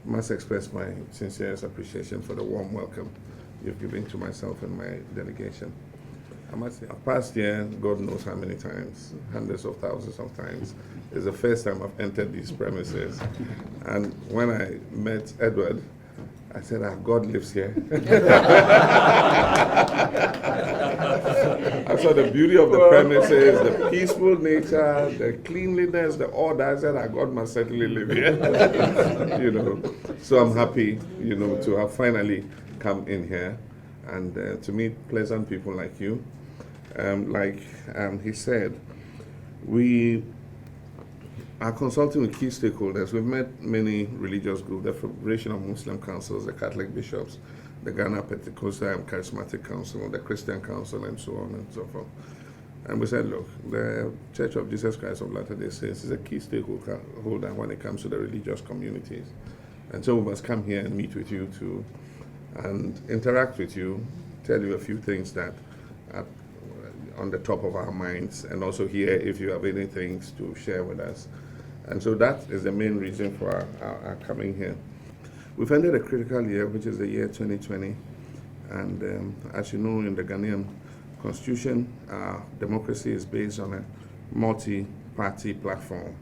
must express my sincerest appreciation for the warm welcome you've given to myself and my delegation. I must say, I've passed here, God knows how many times, hundreds of thousands of times. It's the first time I've entered these premises. And when I met Edward, I said, God lives here. I saw the beauty of the premises, the peaceful nature, the cleanliness, the order. I said, God must certainly live here. So I'm happy, to have finally come in here and to meet pleasant people like you. He said, we are consulting with key stakeholders. We've met many religious groups, the Federation of Muslim Councils, the Catholic bishops, the Ghana Pentecostal and Charismatic Council, the Christian Council, and so on and so forth. And we said, look, the Church of Jesus Christ of Latter-day Saints is a key stakeholder when it comes to the religious communities. And so we must come here and meet with you too, and interact with you, tell you a few things that are on the top of our minds, and also hear if you have any things to share with us. And so that is the main reason for our coming here. We've ended a critical year, which is the year 2020. And as you know, in the Ghanaian constitution, democracy is based on a multi-party platform.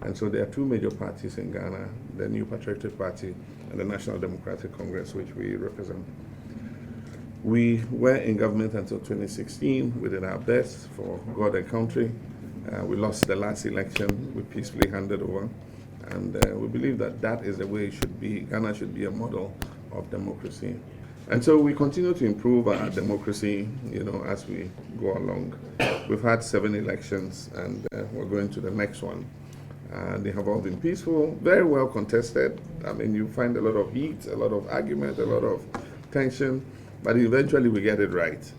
And so there are two major parties in Ghana, the New Patriotic Party and the National Democratic Congress, which we represent. We were in government until 2016. We did our best for God and country. We lost the last election. We peacefully handed over. And we believe that that is the way it should be. Ghana should be a model of democracy. And so we continue to improve our democracy, as we go along. We've had 7 elections, and we're going to the next one. They have all been peaceful, very well contested. I mean, you find a lot of heat, a lot of argument, a lot of tension, but eventually we get it right.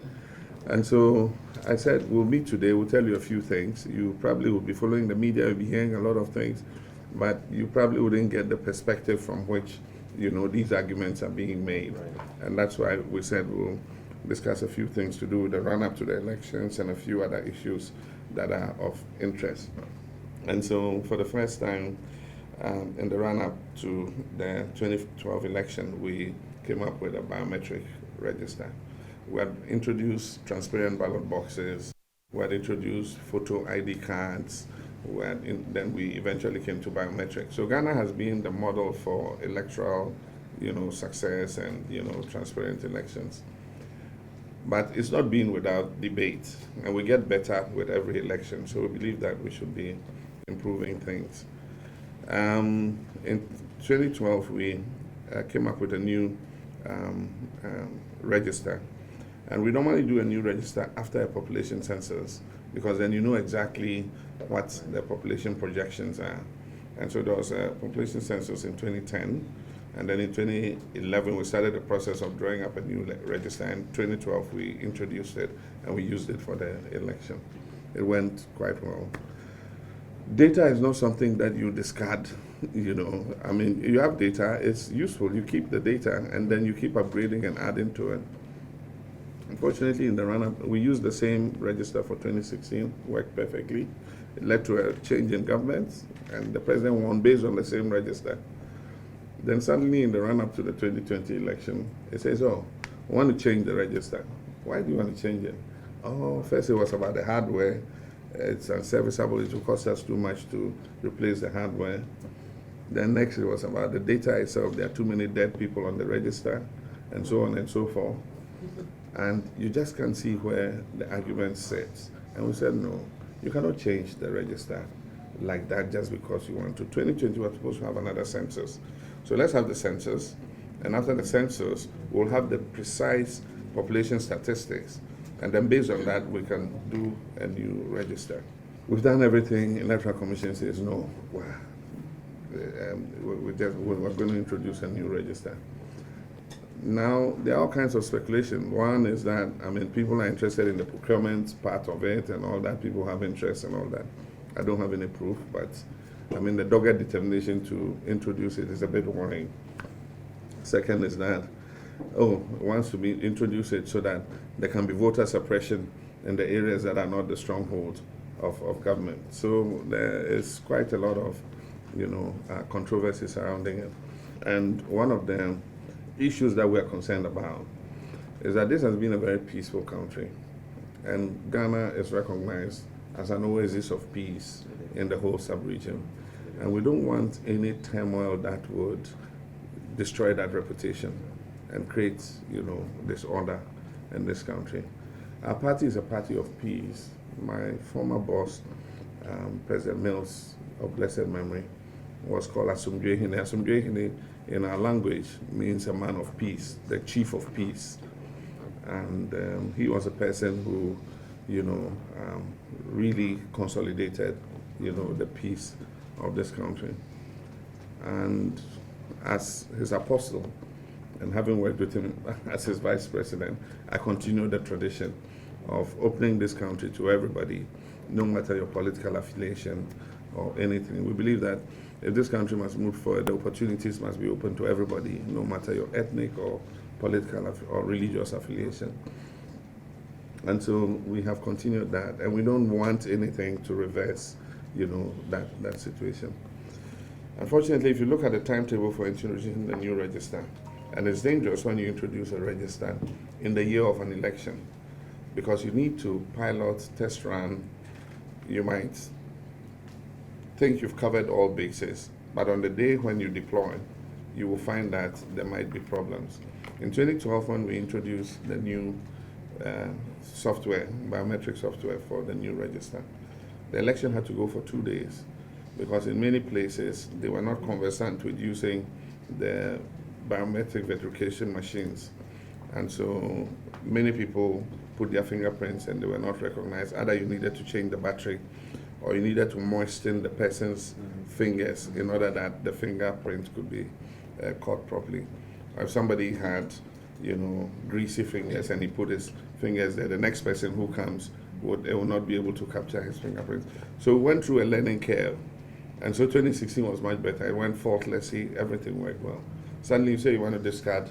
And so I said, we'll meet today, we'll tell you a few things. You probably will be following the media, you'll be hearing a lot of things, but you probably wouldn't get the perspective from which, these arguments are being made. Right. And that's why we said we'll discuss a few things to do with the run-up to the elections and a few other issues that are of interest. And so for the first time in the run-up to the 2012 election, we came up with a biometric register. We had introduced transparent ballot boxes. We had introduced photo ID cards. Then we eventually came to biometrics. So Ghana has been the model for electoral, success and, transparent elections. But it's not been without debate, and we get better with every election. So we believe that we should be improving things. In 2012, we came up with a new register. And we normally do a new register after a population census, because then you know exactly what the population projections are. And so there was a population census in 2010, and then in 2011 we started the process of drawing up a new register. In 2012 we introduced it, and we used it for the election. It went quite well. Data is not something that you discard, I mean, you have data, it's useful, you keep the data, and then you keep upgrading and adding to it. Unfortunately, in the run-up, we used the same register for 2016, worked perfectly. It led to a change in government, and the president won based on the same register. Then suddenly, in the run-up to the 2020 election, it says, oh, I want to change the register. Why do you want to change it? Oh, first it was about the hardware. It's unserviceable, it will cost us too much to replace the hardware. Then next it was about the data itself. There are too many dead people on the register, and so on and so forth. And you just can't see where the argument sits. And we said, no, you cannot change the register like that just because you want to. 2020, we're supposed to have another census. So let's have the census. And after the census, we'll have the precise population statistics. And then based on that, we can do a new register. We've done everything. Electoral Commission says, no, we're going to introduce a new register. Now, there are all kinds of speculation. One is that, people are interested in the procurement part of it and all that. People have interest and all that. I don't have any proof, but the dogged determination to introduce it is a bit worrying. Second is that, wants to introduce it so that there can be voter suppression in the areas that are not the stronghold of government. So there is quite a lot of, controversy surrounding it. And one of the issues that we are concerned about is that this has been a very peaceful country. And Ghana is recognized as an oasis of peace in the whole sub-region. And we don't want any turmoil that would destroy that reputation and create, disorder in this country. Our party is a party of peace. My former boss, President Mills of blessed memory, was called Asumdwehine. Asumdwehine in our language means a man of peace, the chief of peace. And he was a person who, really consolidated, the peace of this country. And as his apostle, and having worked with him as his vice president, I continue the tradition of opening this country to everybody, no matter your political affiliation or anything. We believe that if this country must move forward, the opportunities must be open to everybody, no matter your ethnic or political or religious affiliation. And so we have continued that, and we don't want anything to reverse, that situation. Unfortunately, if you look at the timetable for introducing the new register, and it's dangerous when you introduce a register in the year of an election, because you need to pilot, test run. You might think you've covered all bases, but on the day when you deploy, you will find that there might be problems. In 2012, when we introduced the new software, biometric software for the new register, the election had to go for 2 days because in many places they were not conversant with using the biometric verification machines. And so many people put their fingerprints and they were not recognized. Either you needed to change the battery or you needed to moisten the person's fingers in order that the fingerprint could be caught properly. Or if somebody had, greasy fingers and he put his fingers there, the next person who comes will not be able to capture his fingerprints. So we went through a learning curve. And so 2016 was much better. It went faultlessly, everything worked well. Suddenly you say you want to discard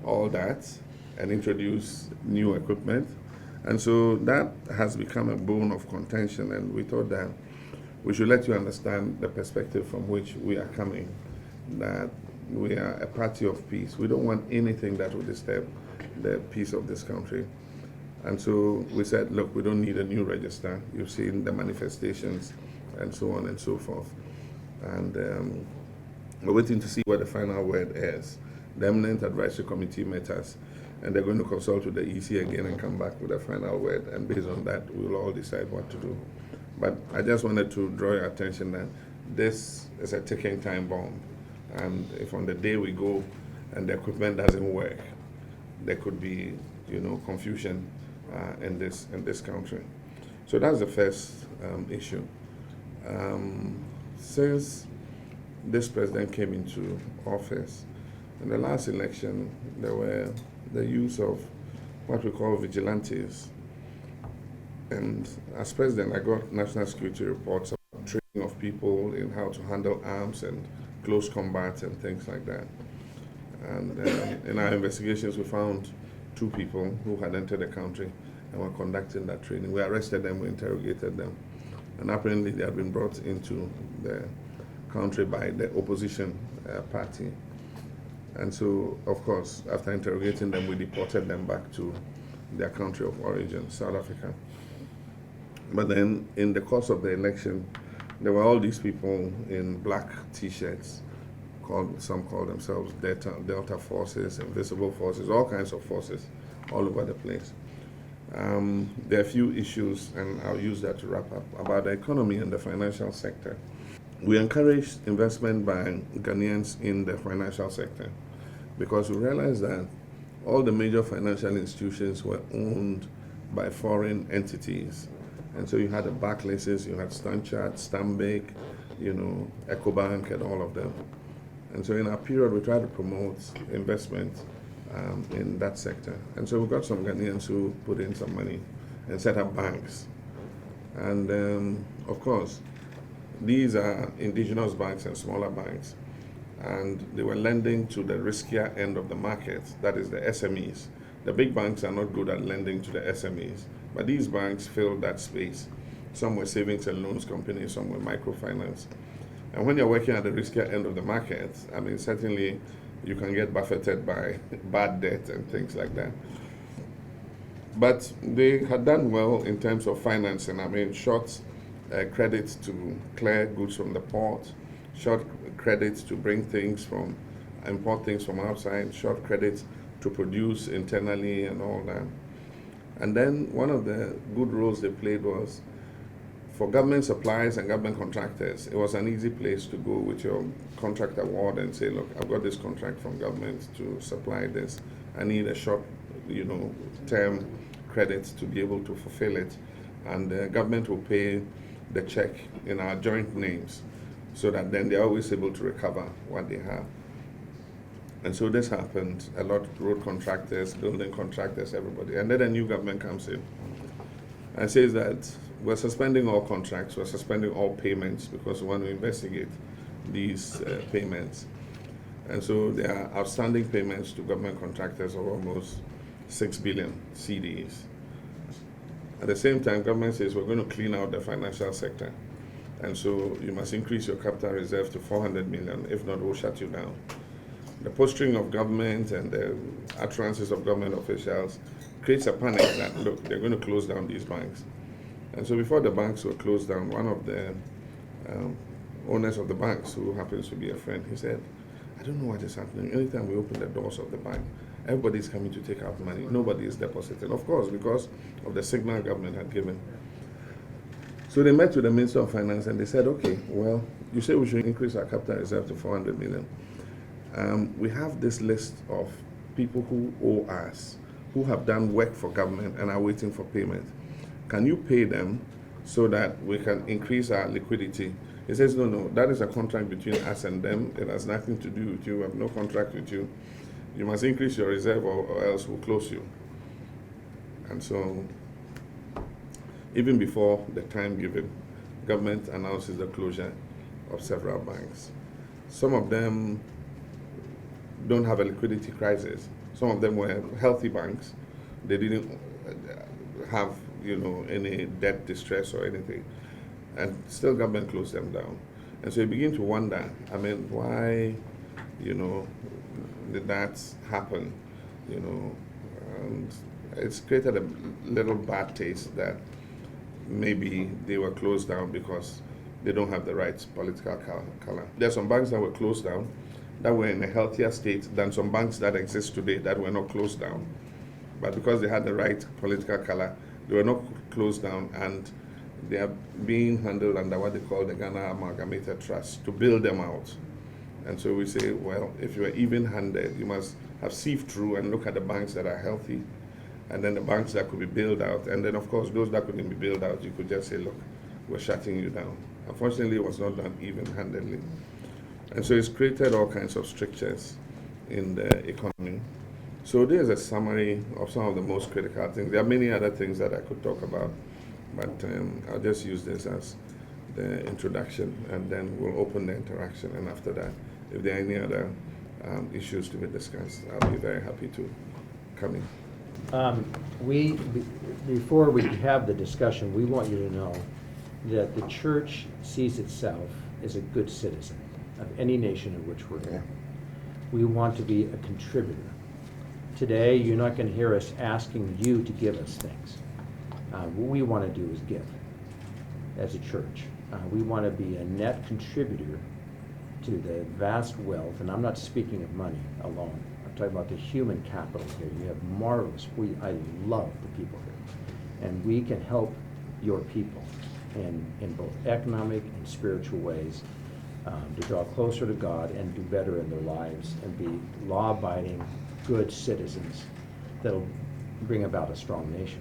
all that and introduce new equipment. And so that has become a bone of contention, and we thought that we should let you understand the perspective from which we are coming, that we are a party of peace. We don't want anything that would disturb the peace of this country. And so we said, look, we don't need a new register. You've seen the manifestations and so on and so forth. And we're waiting to see what the final word is. The Eminent Advisory Committee met us, and they're going to consult with the EC again and come back with a final word. And based on that, we'll all decide what to do. But I just wanted to draw your attention that this is a ticking time bomb. And if on the day we go and the equipment doesn't work, there could be, confusion in this country. So that's the first issue. Since this president came into office, in the last election, there were the use of what we call vigilantes. And as president, I got national security reports about training of people in how to handle arms and close combat and things like that. And in our investigations, we found 2 people who had entered the country and were conducting that training. We arrested them, we interrogated them. And apparently they had been brought into the country by the opposition party. And so, of course, after interrogating them, we deported them back to their country of origin, South Africa. But then, in the course of the election, there were all these people in black T-shirts, some call themselves Delta Forces, Invisible Forces, all kinds of forces all over the place. There are a few issues, and I'll use that to wrap up, about the economy and the financial sector. We encourage investment by Ghanaians in the financial sector because we realized that all the major financial institutions were owned by foreign entities. And so you had the Barclays, you had Stanchart, Stanbic, Ecobank, and all of them. And so in our period, we tried to promote investment in that sector. And so we got some Ghanaians who put in some money and set up banks. And of course, these are indigenous banks and smaller banks. And they were lending to the riskier end of the market, that is the SMEs. The big banks are not good at lending to the SMEs, but these banks filled that space. Some were savings and loans companies, some were microfinance. And when you're working at the riskier end of the market, I mean, certainly you can get buffeted by bad debt and things like that. But they had done well in terms of financing. I mean, short credits to clear goods from the port, short credits to bring things from, import things from outside, short credits to produce internally and all that. And then one of the good roles they played was for government suppliers and government contractors. It was an easy place to go with your contract award and say, look, I've got this contract from government to supply this. I need a short, term credit to be able to fulfill it. And the government will pay the check in our joint names so that then they're always able to recover what they have. And so this happened a lot, road contractors, building contractors, everybody. And then a new government comes in and says that we're suspending all contracts, we're suspending all payments because we want to investigate these payments. And so there are outstanding payments to government contractors of almost 6 billion CDs. At the same time, government says we're going to clean out the financial sector. And so you must increase your capital reserve to 400 million, if not, we'll shut you down. The posturing of government and the utterances of government officials creates a panic that, look, they're going to close down these banks. And so before the banks were closed down, one of the owners of the banks, who happens to be a friend, he said, I don't know what is happening. Anytime we open the doors of the bank, everybody's coming to take out money. Nobody is depositing. Of course, because of the signal government had given. So they met with the Minister of Finance and they said, okay, well, you say we should increase our capital reserve to 400 million. We have this list of people who owe us, who have done work for government and are waiting for payment. Can you pay them so that we can increase our liquidity? He says, no, that is a contract between us and them. It has nothing to do with you. We have no contract with you. You must increase your reserve or else we'll close you. And so, even before the time given, government announces the closure of several banks. Some of them don't have a liquidity crisis. Some of them were healthy banks. They didn't have, any debt distress or anything. And still government closed them down. And so you begin to wonder, why, did that happen? And it's created a little bad taste that maybe they were closed down because they don't have the right political color. There are some banks that were closed down that were in a healthier state than some banks that exist today that were not closed down. But because they had the right political color, they were not closed down, and they are being handled under what they call the Ghana Amalgamated Trust to build them out. And so we say, well, if you are even-handed, you must have sieved through and look at the banks that are healthy, and then the banks that could be bailed out. And then, of course, those that couldn't be bailed out, you could just say, look, we're shutting you down. Unfortunately, it was not done even-handedly. And so it's created all kinds of strictures in the economy. So there's a summary of some of the most critical things. There are many other things that I could talk about, but I'll just use this as the introduction, and then we'll open the interaction. And after that, if there are any other issues to be discussed, I'll be very happy to come in. Before we have the discussion, we want you to know that the church sees itself as a good citizen of any nation in which we're in. We want to be a contributor. Today, you're not going to hear us asking you to give us things. What we want to do is give as a church. We want to be a net contributor to the vast wealth, and I'm not speaking of money alone. I'm talking about the human capital here. You have marvelous, I love the people here. And we can help your people in both economic and spiritual ways to draw closer to God and do better in their lives and be law-abiding, good citizens that'll bring about a strong nation.